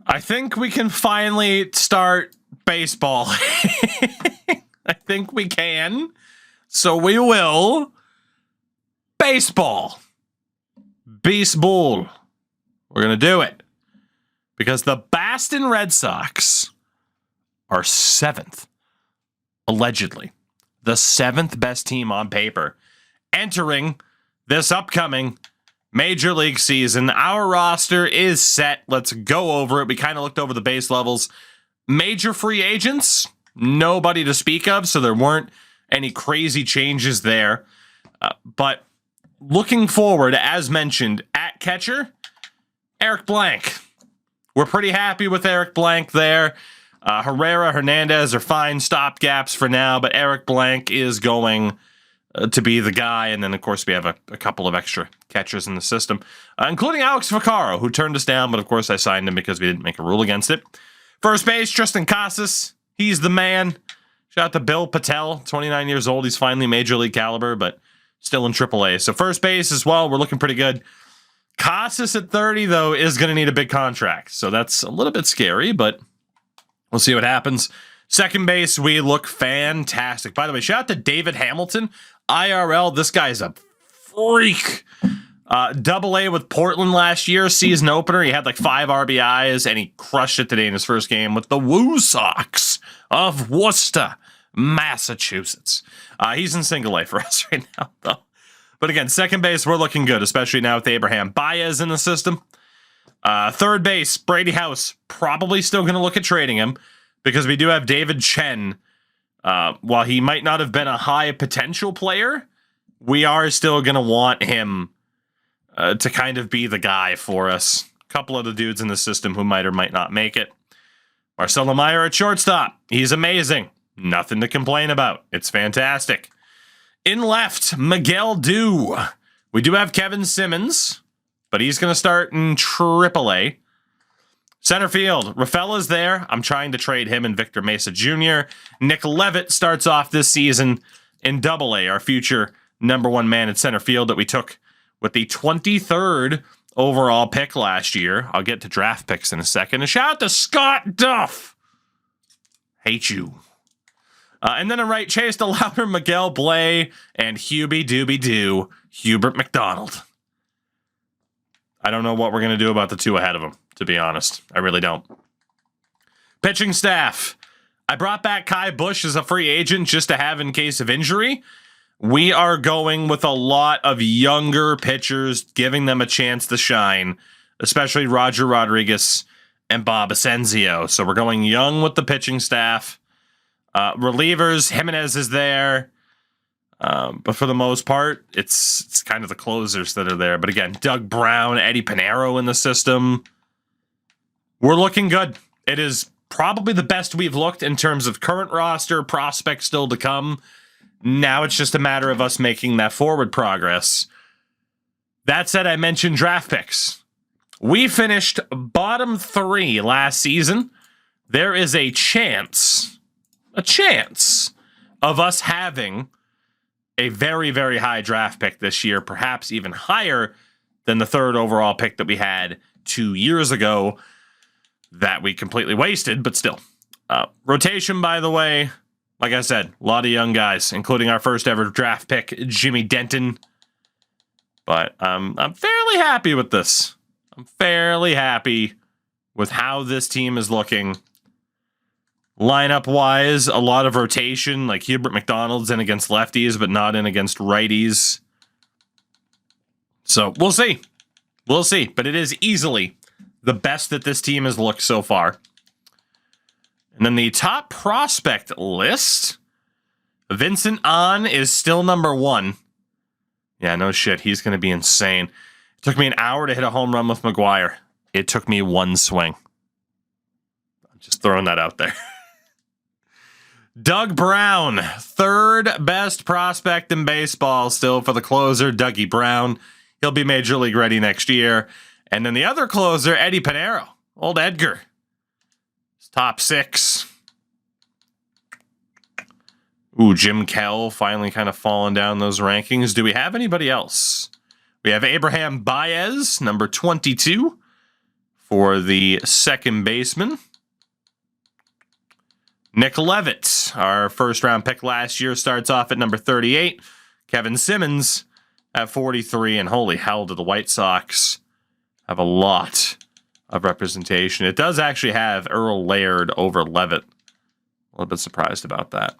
I think we can finally start baseball. I think we can. So we will. Baseball. Baseball. We're going to do it. Because the Boston Red Sox are 7th. Allegedly. The 7th best team on paper. Entering this upcoming Major League season. Our roster is set. Let's go over it. We kind of looked over the base levels. Major free agents, nobody to speak of, so there weren't any crazy changes there. But looking forward, as mentioned, at catcher, Eric Blank. We're pretty happy with Eric Blank there. Herrera, Hernandez are fine stopgaps for now, but Eric Blank is going to be the guy. And then, of course, we have a couple of extra catchers in the system, including Alex Vaccaro, who turned us down, but of course I signed him because we didn't make a rule against it. First base, Tristan Casas. He's the man. Shout out to Bill Patel, 29 years old. He's finally Major League caliber, but still in AAA. So first base as well, we're looking pretty good. Casas at 30, though, is going to need a big contract. So that's a little bit scary, but we'll see what happens. Second base, we look fantastic. By the way, shout out to David Hamilton. IRL, this guy's a freak. AA with Portland last year, season opener. He had like 5 RBIs, and he crushed it today in his first game with the Woo Sox of Worcester, Massachusetts. He's in single A for us right now, though. But again, second base, we're looking good, especially now with Abraham Baez in the system. Third base, Brady House, probably still going to look at trading him because we do have David Chen. While he might not have been a high potential player, we are still going to want him to kind of be the guy for us. A couple of the dudes in the system who might or might not make it. Marcelo Meyer at shortstop. He's amazing. Nothing to complain about. It's fantastic. In left, Miguel Dew. We do have Kevin Simmons, but he's going to start in AAA. Center field, Rafaela's there. I'm trying to trade him and Victor Mesa Jr. Nick Levitt starts off this season in AA, our future #1 man at center field that we took with the 23rd overall pick last year. I'll get to draft picks in a second. A shout out to Scott Duff. Hate you. And then in right, Chase DeLauder, Miguel Blay, and Hubie Doobie Doo, Hubert McDonald. I don't know what we're going to do about the two ahead of him, to be honest. I really don't. Pitching staff. I brought back Kai Bush as a free agent just to have in case of injury. We are going with a lot of younger pitchers, giving them a chance to shine, especially Roger Rodriguez and Bob Asensio. So we're going young with the pitching staff. Relievers, Jimenez is there. But for the most part, it's kind of the closers that are there. But again, Doug Brown, Eddie Pinheiro in the system. We're looking good. It is probably the best we've looked in terms of current roster, prospects still to come. Now it's just a matter of us making that forward progress. That said, I mentioned draft picks. We finished bottom 3 last season. There is a chance of us having a very, very high draft pick this year, perhaps even higher than the 3rd overall pick that we had 2 years ago that we completely wasted, but still. Rotation, by the way, like I said, a lot of young guys, including our first ever draft pick, Jimmy Denton. But I'm fairly happy with this. I'm fairly happy with how this team is looking. Lineup-wise, a lot of rotation, like Hubert McDonald's in against lefties, but not in against righties. So, we'll see. We'll see. But it is easily the best that this team has looked so far. And then the top prospect list. Vincent Ahn is still #1. Yeah, no shit. He's going to be insane. It took me an hour to hit a home run with McGuire. It took me 1 swing. I'm just throwing that out there. Doug Brown, 3rd best prospect in baseball still for the closer, Dougie Brown. He'll be Major League ready next year. And then the other closer, Eddie Pinheiro, old Edgar. He's top 6. Ooh, Jim Kell finally kind of falling down those rankings. Do we have anybody else? We have Abraham Baez, number 22 for the second baseman. Nick Levitt, our first-round pick last year, starts off at number 38. Kevin Simmons at 43. And holy hell, do the White Sox have a lot of representation. It does actually have Earl Laird over Levitt. A little bit surprised about that.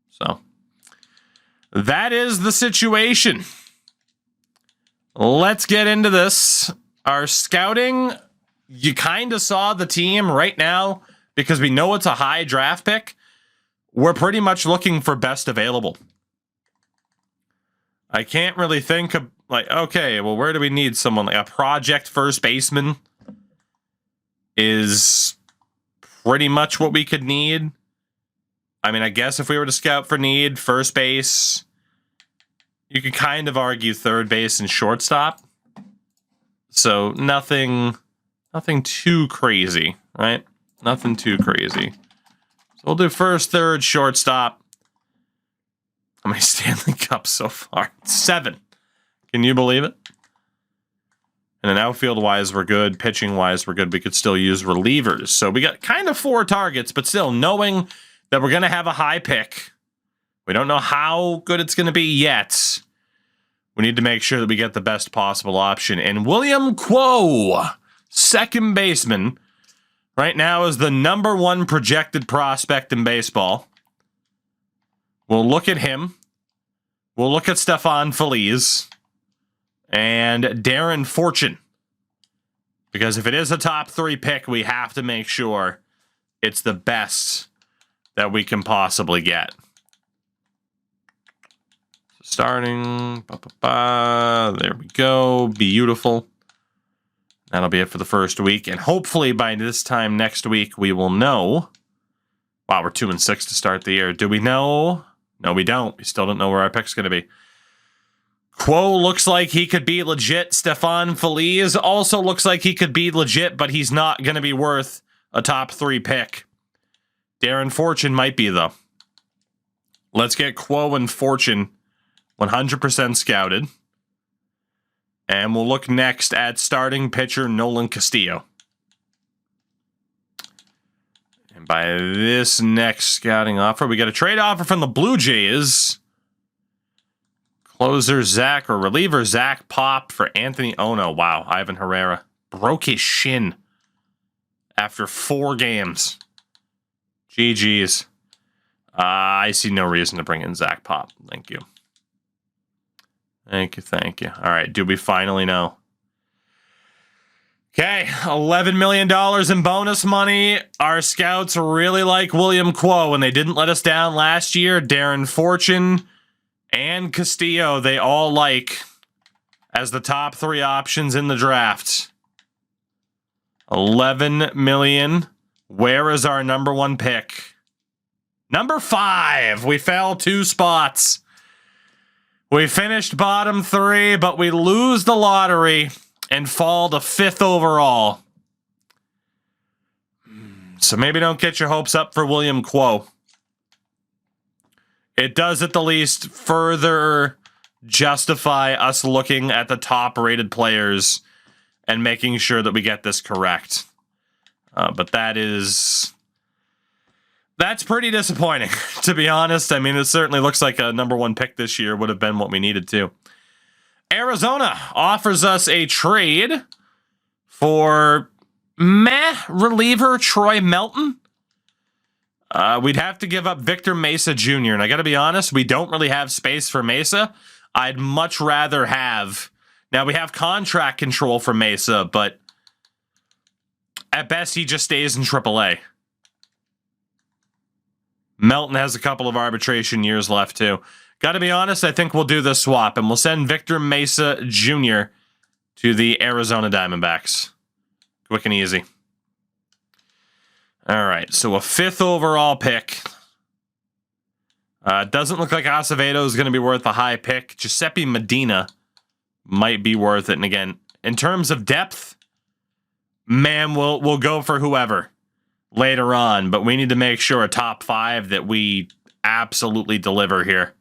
So, that is the situation. Let's get into this. Our scouting, you kind of saw the team right now. Because we know it's a high draft pick, we're pretty much looking for best available. I can't really think of, like, okay, well, where do we need someone? Like a project first baseman is pretty much what we could need. I mean, I guess if we were to scout for need, first base, you could kind of argue third base and shortstop. So nothing too crazy, right? Nothing too crazy. So we'll do first, third, shortstop. How many Stanley Cups so far? 7. Can you believe it? And then outfield-wise, we're good. Pitching-wise, we're good. We could still use relievers. So we got kind of 4 targets, but still, knowing that we're going to have a high pick, we don't know how good it's going to be yet. We need to make sure that we get the best possible option. And William Quo, second baseman, right now is the number 1 projected prospect in baseball. We'll look at him. We'll look at Stefan Feliz and Darren Fortune. Because if it is a top 3 pick, we have to make sure it's the best that we can possibly get. Starting. There we go. Beautiful. That'll be it for the first week. And hopefully by this time next week, we will know. Wow, we're 2-6 to start the year. Do we know? No, we don't. We still don't know where our pick's going to be. Quo looks like he could be legit. Stefan Feliz also looks like he could be legit, but he's not going to be worth a top 3 pick. Darren Fortune might be, though. Let's get Quo and Fortune 100% scouted. And we'll look next at starting pitcher Nolan Castillo. And by this next scouting offer, we got a trade offer from the Blue Jays. Closer Zach or reliever Zach Pop for Anthony Ono. Wow, Ivan Herrera broke his shin after 4 games. GG's. I see no reason to bring in Zach Pop. Thank you. Thank you, thank you. All right, do we finally know? Okay, $11 million in bonus money. Our scouts really like William Quo, and they didn't let us down last year. Darren Fortune and Castillo, they all like as the top 3 options in the draft. 11 million. Where is our number 1 pick? Number 5. We fell 2 spots. We finished bottom 3, but we lose the lottery and fall to 5th overall. So maybe don't get your hopes up for William Quo. It does at the least further justify us looking at the top-rated players and making sure that we get this correct. But that's pretty disappointing, to be honest. I mean, it certainly looks like a number 1 pick this year would have been what we needed to. Arizona offers us a trade for reliever Troy Melton. We'd have to give up Victor Mesa Jr., and I got to be honest, we don't really have space for Mesa. I'd much rather have... Now, we have contract control for Mesa, but at best, he just stays in AAA. Melton has a couple of arbitration years left, too. Got to be honest, I think we'll do this swap, and we'll send Victor Mesa Jr. to the Arizona Diamondbacks. Quick and easy. All right, so a 5th overall pick. Doesn't look like Acevedo is going to be worth a high pick. Giuseppe Medina might be worth it. And again, in terms of depth, man, we'll go for whoever later on, but we need to make sure a top 5 that we absolutely deliver here.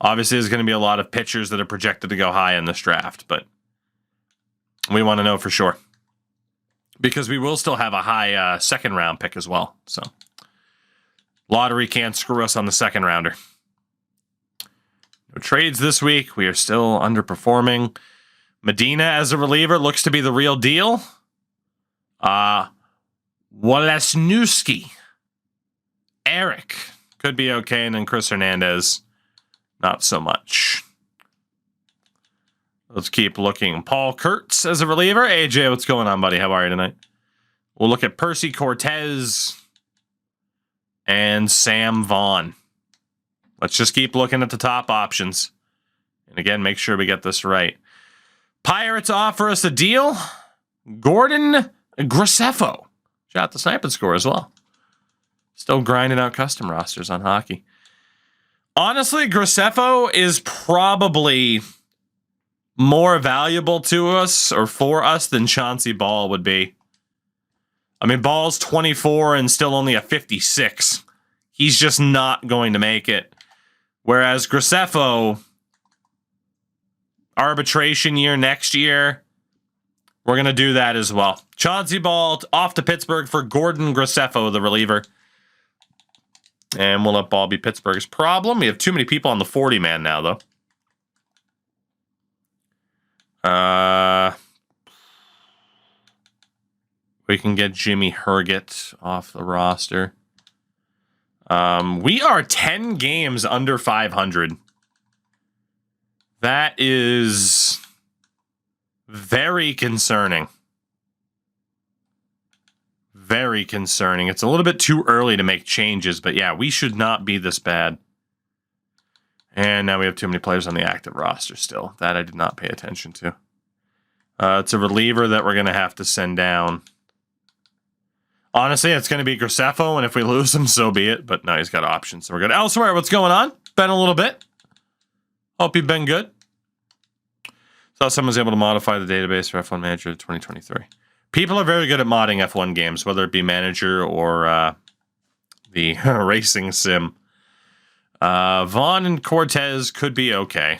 Obviously, there's going to be a lot of pitchers that are projected to go high in this draft, but we want to know for sure. because we will still have a high second round pick as well. So lottery can't screw us on the second rounder. No trades this week. We are still underperforming. Medina as a reliever looks to be the real deal. Wolesniewski. Eric could be okay, and then Chris Hernandez, not so much. Let's keep looking. Paul Kurtz as a reliever. AJ, what's going on, buddy? How are you tonight? We'll look at Percy Cortez and Sam Vaughn. Let's just keep looking at the top options. And again, make sure we get this right. Pirates offer us a deal. Gordon Graceffo. Shot the sniping score as well. Still grinding out custom rosters on hockey. Honestly, Graceffo is probably more valuable to us or for us than Chauncey Ball would be. I mean, Ball's 24 and still only a 56. He's just not going to make it. Whereas Graceffo, arbitration year next year, we're going to do that as well. Chauncey Ball off to Pittsburgh for Gordon Graceffo, the reliever. And we'll let Ball be Pittsburgh's problem. We have too many people on the 40-man now, though. We can get Jimmy Herget off the roster. We are 10 games under 500. That is very concerning. Very concerning. It's a little bit too early to make changes, but yeah, we should not be this bad. And now we have too many players on the active roster still. That I did not pay attention to. It's a reliever that we're going to have to send down. Honestly, it's going to be Graceffo, and if we lose him, so be it. But no, he's got options, so we're good. Elsewhere, what's going on? Been a little bit. Hope you've been good. Saw someone was able to modify the database for F1 Manager 2023. People are very good at modding F1 games, whether it be Manager or the racing sim. Vaughn and Cortez could be okay.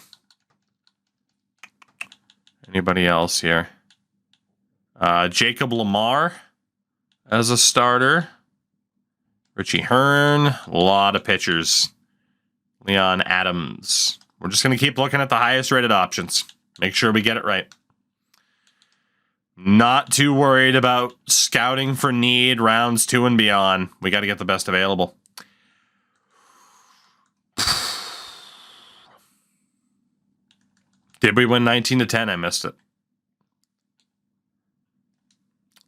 Anybody else here? Jacob Lamar as a starter. Richie Hearn. A lot of pitchers. Leon Adams. We're just going to keep looking at the highest rated options. Make sure we get it right. Not too worried about scouting for need rounds 2 and beyond. We got to get the best available. Did we win 19-10? I missed it.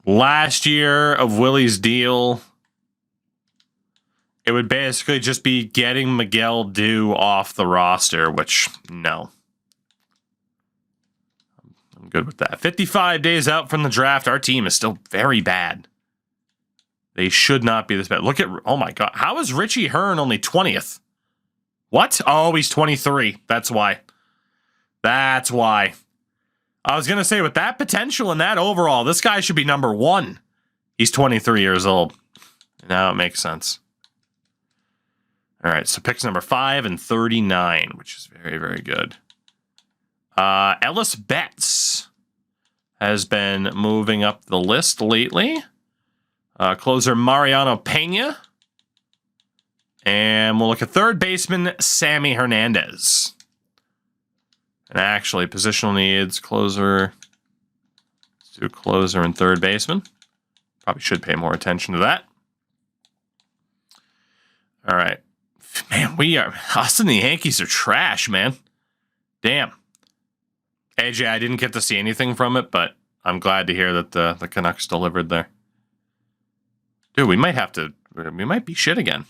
Last year of Willie's deal, it would basically just be getting Miguel Dew off the roster, which, no. I'm good with that. 55 days out from the draft, our team is still very bad. They should not be this bad. Look at, oh my God. How is Richie Hearn only 20th? What? Oh, he's 23. That's why. That's why. I was going to say, with that potential and that overall, this guy should be number 1. He's 23 years old. Now it makes sense. All right, so picks number 5 and 39, which is very, very good. Ellis Betts has been moving up the list lately. Closer Mariano Pena. And we'll look at third baseman Sammy Hernandez. And actually, positional needs, closer. Let's do closer and third baseman. Probably should pay more attention to that. All right. Man, us and the Yankees are trash, man. Damn. AJ, I didn't get to see anything from it, but I'm glad to hear that the Canucks delivered there. Dude, we might be shit again.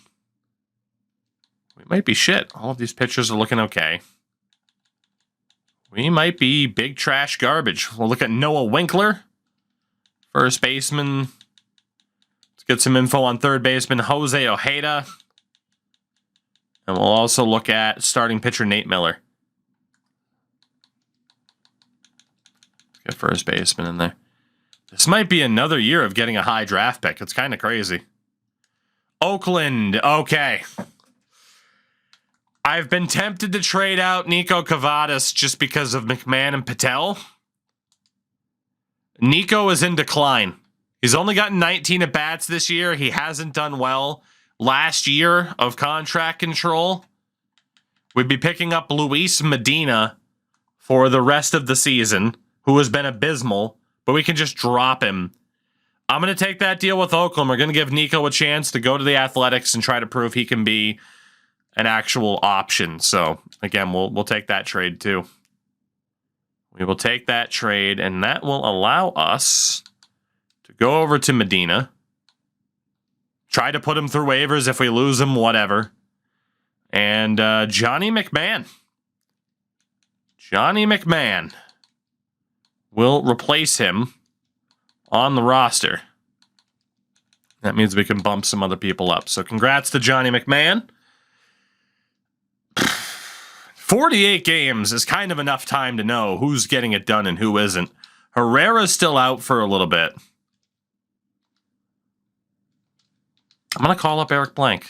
We might be shit. All of these pitchers are looking okay. We might be big trash garbage. We'll look at Noah Winkler, first baseman. Let's get some info on third baseman Jose Ojeda. And we'll also look at starting pitcher Nate Miller. Let's get first baseman in there. This might be another year of getting a high draft pick. It's kind of crazy. Oakland, okay. I've been tempted to trade out Nico Cavadas just because of McMahon and Patel. Nico is in decline. He's only gotten 19 at-bats this year. He hasn't done well. Last year of contract control, we'd be picking up Luis Medina for the rest of the season, who has been abysmal, but we can just drop him. I'm going to take that deal with Oakland. We're going to give Nico a chance to go to the Athletics and try to prove he can be an actual option. So, again, we'll take that trade too. We will take that trade, and that will allow us to go over to Medina. Try to put him through waivers. If we lose him, whatever. And Johnny McMahon. Johnny McMahon will replace him on the roster. That means we can bump some other people up. So congrats to Johnny McMahon. 48 games is kind of enough time to know who's getting it done and who isn't. Herrera's still out for a little bit. I'm going to call up Eric Blank.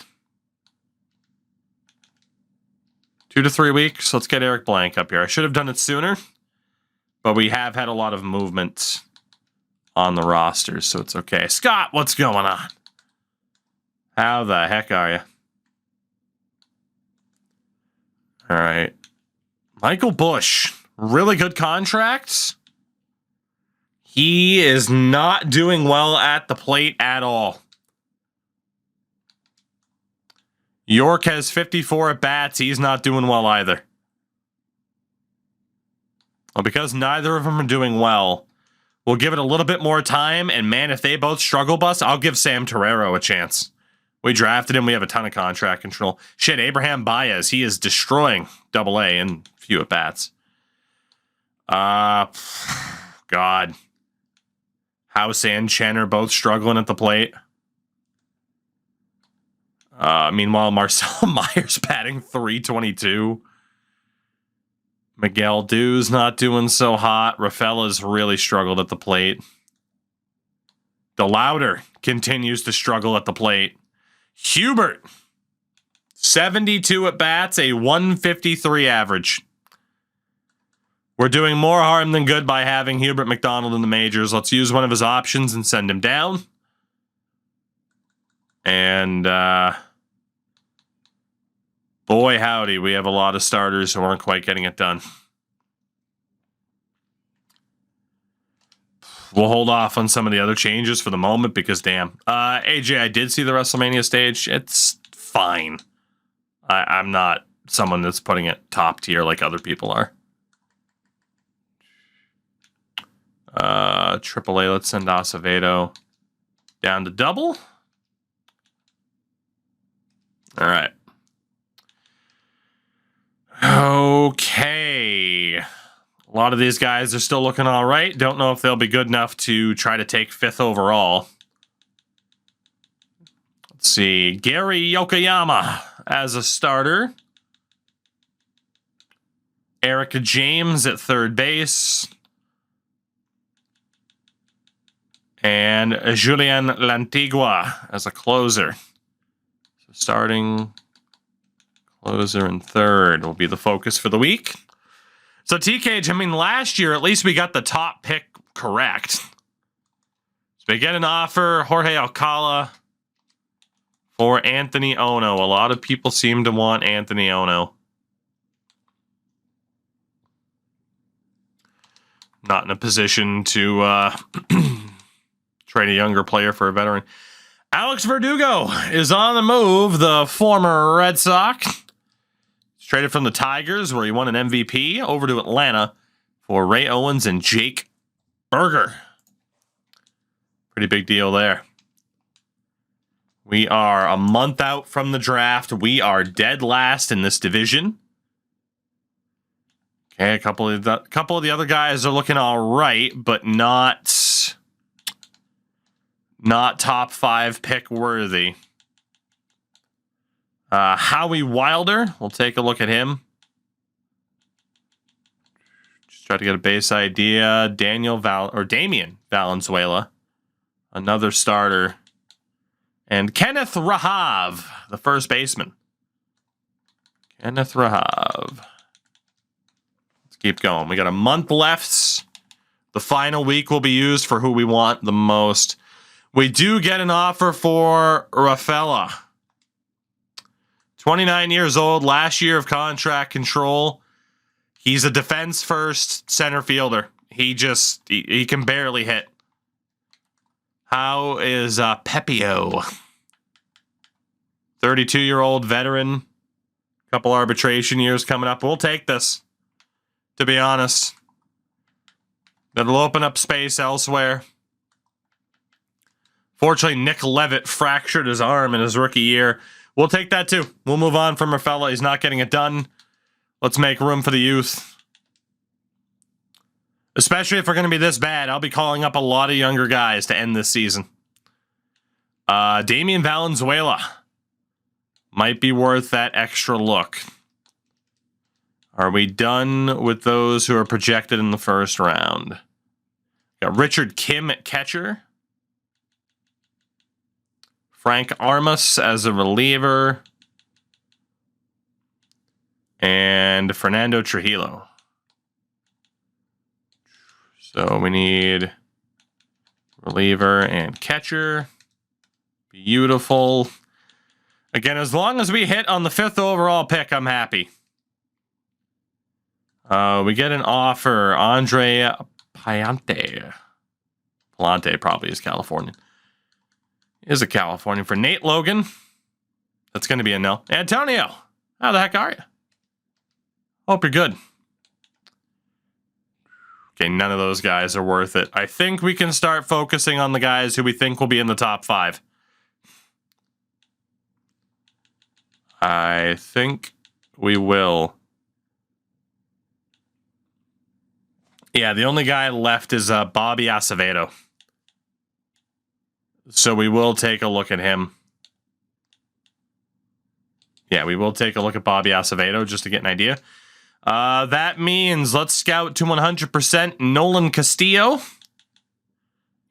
2 to 3 weeks. Let's get Eric Blank up here. I should have done it sooner, but we have had a lot of movement on the roster, so it's okay. Scott, what's going on? How the heck are you? All right. Michael Busch, really good contracts. He is not doing well at the plate at all. York has 54 at-bats. He's not doing well either. Well, because neither of them are doing well, we'll give it a little bit more time, and man, if they both struggle bus, I'll give Sam Torrero a chance. We drafted him. We have a ton of contract control. Shit, Abraham Baez, he is destroying Double-A in few at-bats. God. House and Chen are both struggling at the plate. Meanwhile, Marcel Myers batting .322. Miguel Dew's not doing so hot. Rafaela's really struggled at the plate. DeLauder continues to struggle at the plate. Hubert, 72 at-bats, a 153 average. We're doing more harm than good by having Hubert McDonald in the majors. Let's use one of his options and send him down. And, boy, howdy, we have a lot of starters who aren't quite getting it done. We'll hold off on some of the other changes for the moment because, damn. AJ, I did see the WrestleMania stage. It's fine. I'm not someone that's putting it top tier like other people are. AAA, let's send Acevedo down to double. All right. Okay. A lot of these guys are still looking all right. Don't know if they'll be good enough to try to take 5th overall. Let's see. Gary Yokoyama as a starter. Eric James at third base. And Julian Lantigua as a closer. So starting, closer, and third will be the focus for the week. So TK, I mean, last year, at least we got the top pick correct. So we get an offer, Jorge Alcala for Anthony Ono. A lot of people seem to want Anthony Ono. Not in a position to trade a younger player for a veteran. Alex Verdugo is on the move, the former Red Sox. He's traded from the Tigers, where he won an MVP, over to Atlanta for Ray Owens and Jake Berger. Pretty big deal there. We are a month out from the draft. We are dead last in this division. Okay, a couple of the other guys are looking all right, but not top 5 pick worthy. Howie Wilder, we'll take a look at him. Just try to get a base idea. Damian Valenzuela, another starter. And Kenneth Rahav, the first baseman. Kenneth Rahav. Let's keep going. We got a month left. The final week will be used for who we want the most. We do get an offer for Rafaela. 29 years old, last year of contract control. He's a defense first center fielder. He can barely hit. How is Pepio? 32-year-old veteran. Couple arbitration years coming up. We'll take this, to be honest. That'll open up space elsewhere. Fortunately, Nick Levitt fractured his arm in his rookie year. We'll take that too. We'll move on from Rafaela. He's not getting it done. Let's make room for the youth. Especially if we're going to be this bad. I'll be calling up a lot of younger guys to end this season. Damian Valenzuela might be worth that extra look. Are we done with those who are projected in the first round? Got Richard Kim at catcher. Frank Armas as a reliever. And Fernando Trujillo. So we need reliever and catcher. Beautiful. Again, as long as we hit on the 5th overall pick, I'm happy. We get an offer. Andre Payante. Palante probably is Californian. Is a Californian for Nate Logan. That's going to be a no. Antonio, how the heck are you? Hope you're good. Okay, none of those guys are worth it. I think we can start focusing on the guys who we think will be in the top 5. I think we will. Yeah, the only guy left is Bobby Acevedo. So we will take a look at him. Yeah, we will take a look at Bobby Acevedo just to get an idea. That means let's scout to 100% Nolan Castillo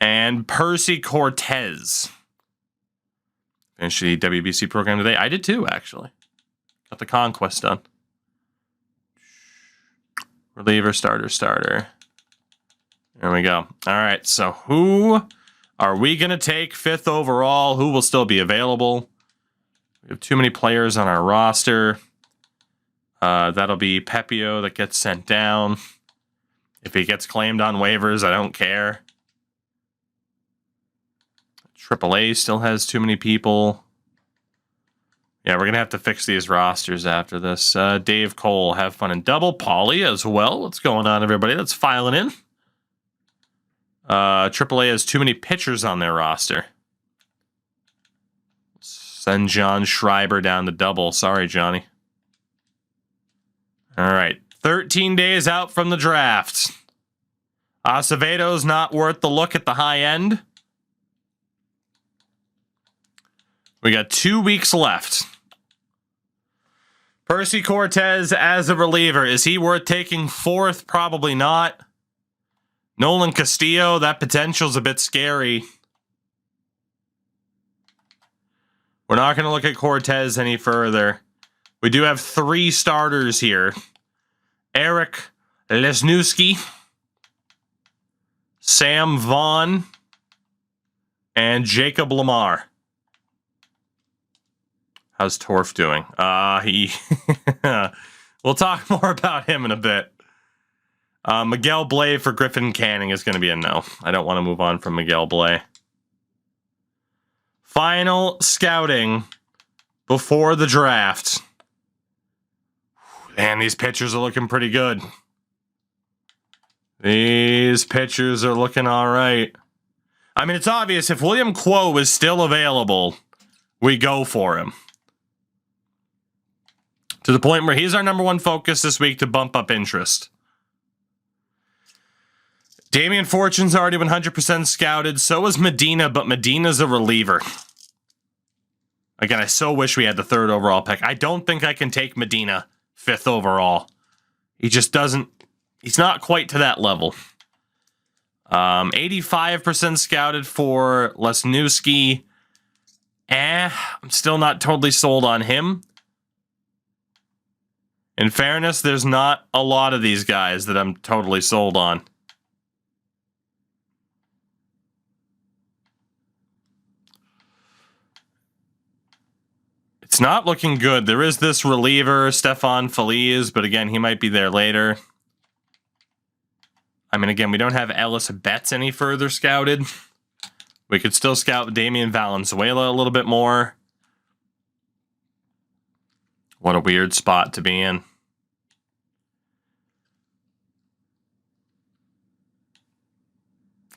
and Percy Cortez. Finished the WBC program today. I did too, actually. Got the conquest done. Reliever, starter. There we go. All right, so who are we going to take 5th overall? Who will still be available? We have too many players on our roster. That'll be Pepio that gets sent down. If he gets claimed on waivers, I don't care. AAA still has too many people. Yeah, we're going to have to fix these rosters after this. Dave Cole, have fun in double. Paulie as well. What's going on, everybody? That's filing in. AAA has too many pitchers on their roster. Send John Schreiber down to double. Sorry, Johnny. All right. 13 days out from the draft. Acevedo's not worth the look at the high end. We got 2 weeks left. Percy Cortez as a reliever. Is he worth taking 4th? Probably not. Nolan Castillo, that potential's a bit scary. We're not going to look at Cortez any further. We do have 3 starters here. Eric Lesniewski, Sam Vaughn, and Jacob Lamar. How's Torf doing? We'll talk more about him in a bit. Miguel Blay for Griffin Canning is going to be a no. I don't want to move on from Miguel Blay. Final scouting before the draft. Man, these pitchers are looking pretty good. These pitchers are looking all right. I mean, it's obvious if William Quo is still available, we go for him. To the point where he's our number 1 focus this week to bump up interest. Damian Fortune's already 100% scouted. So is Medina, but Medina's a reliever. Again, I so wish we had the 3rd overall pick. I don't think I can take Medina 5th overall. He just doesn't... He's not quite to that level. 85% scouted for Lesniewski. I'm still not totally sold on him. In fairness, there's not a lot of these guys that I'm totally sold on. It's not looking good. There is this reliever, Stefan Feliz, but again, he might be there later. I mean, again, we don't have Ellis Betts any further scouted. We could still scout Damian Valenzuela a little bit more. What a weird spot to be in.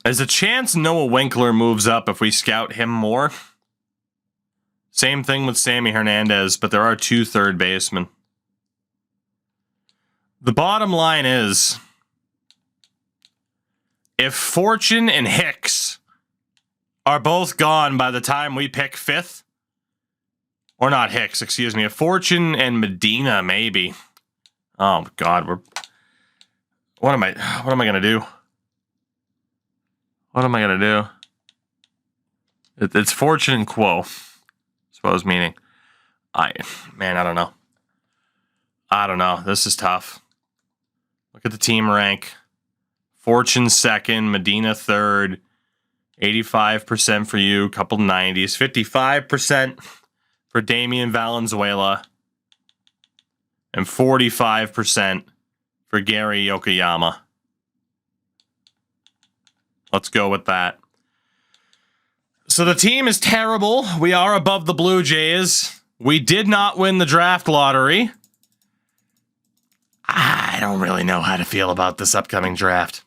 There's a chance Noah Winkler moves up if we scout him more. Same thing with Sammy Hernandez, but there are 2 third basemen. The bottom line is, if Fortune and Hicks are both gone by the time we pick 5th, or not Hicks, excuse me, if Fortune and Medina maybe. Oh God, what am I gonna do? What am I gonna do? It's Fortune and Quo. That's what I was meaning. I don't know. I don't know. This is tough. Look at the team rank. Fortune 2nd, Medina 3rd, 85% for you, couple 90s, 55% for Damian Valenzuela, and 45% for Gary Yokoyama. Let's go with that. So the team is terrible. We are above the Blue Jays. We did not win the draft lottery. I don't really know how to feel about this upcoming draft.